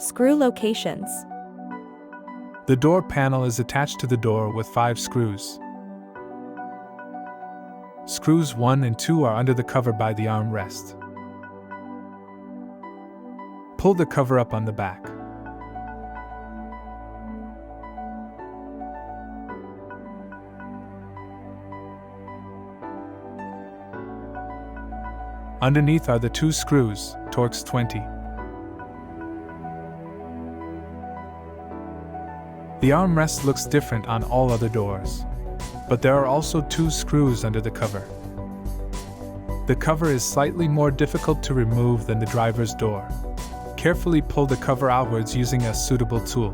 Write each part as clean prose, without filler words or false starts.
Screw locations. The door panel is attached to the door with 5 screws. Screws 1 and 2 are under the cover by the armrest. Pull the cover up on the back. Underneath are the 2 screws, Torx 20. The armrest looks different on all other doors, but there are also 2 screws under the cover. The cover is slightly more difficult to remove than the driver's door. Carefully pull the cover outwards using a suitable tool.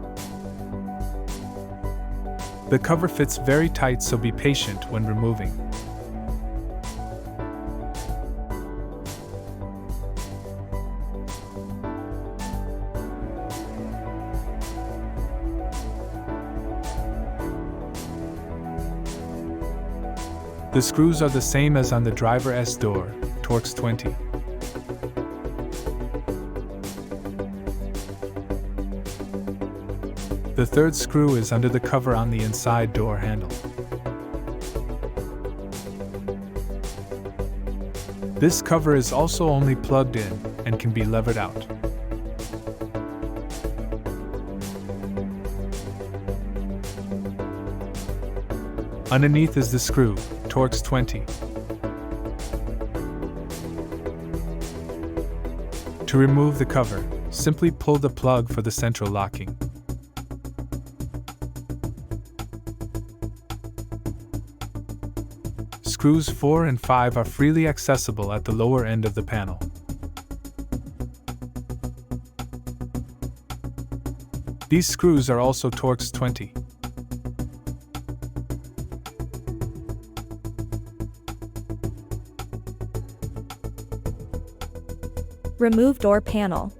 The cover fits very tight, so be patient when removing. The screws are the same as on the driver's door, Torx 20. The 3rd screw is under the cover on the inside door handle. This cover is also only plugged in and can be levered out. Underneath is the screw, Torx 20. To remove the cover, simply pull the plug for the central locking. Screws 4 and 5 are freely accessible at the lower end of the panel. These screws are also Torx 20. Remove door panel.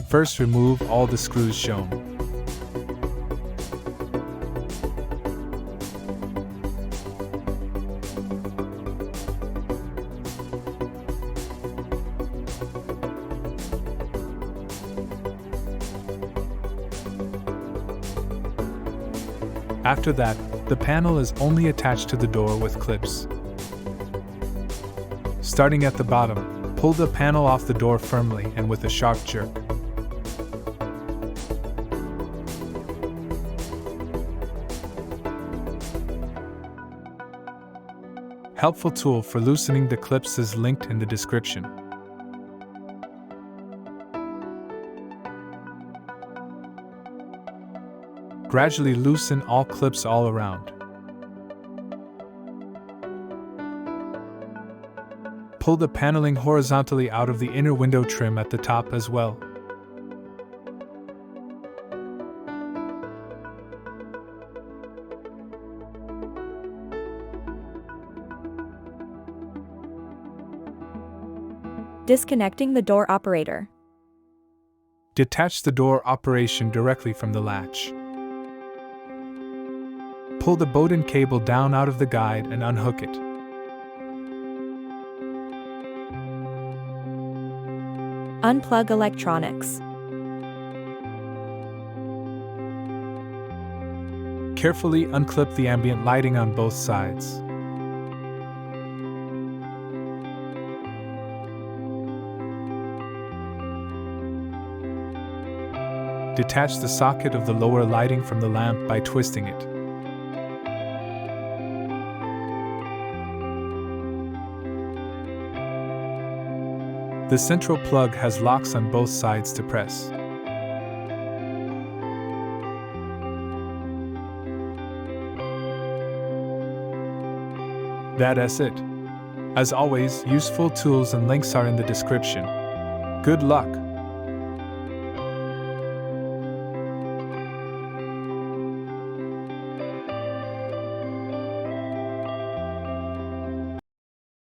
First, remove all the screws shown. After that, the panel is only attached to the door with clips. Starting at the bottom, pull the panel off the door firmly and with a sharp jerk. Helpful tool for loosening the clips is linked in the description. Gradually loosen all clips all around. Pull the paneling horizontally out of the inner window trim at the top as well. Disconnecting the door operator. Detach the door operation directly from the latch. Pull the Bowden cable down out of the guide and unhook it. Unplug electronics. Carefully unclip the ambient lighting on both sides. Detach the socket of the lower lighting from the lamp by twisting it. The central plug has locks on both sides to press. That's it. As always, useful tools and links are in the description. Good luck!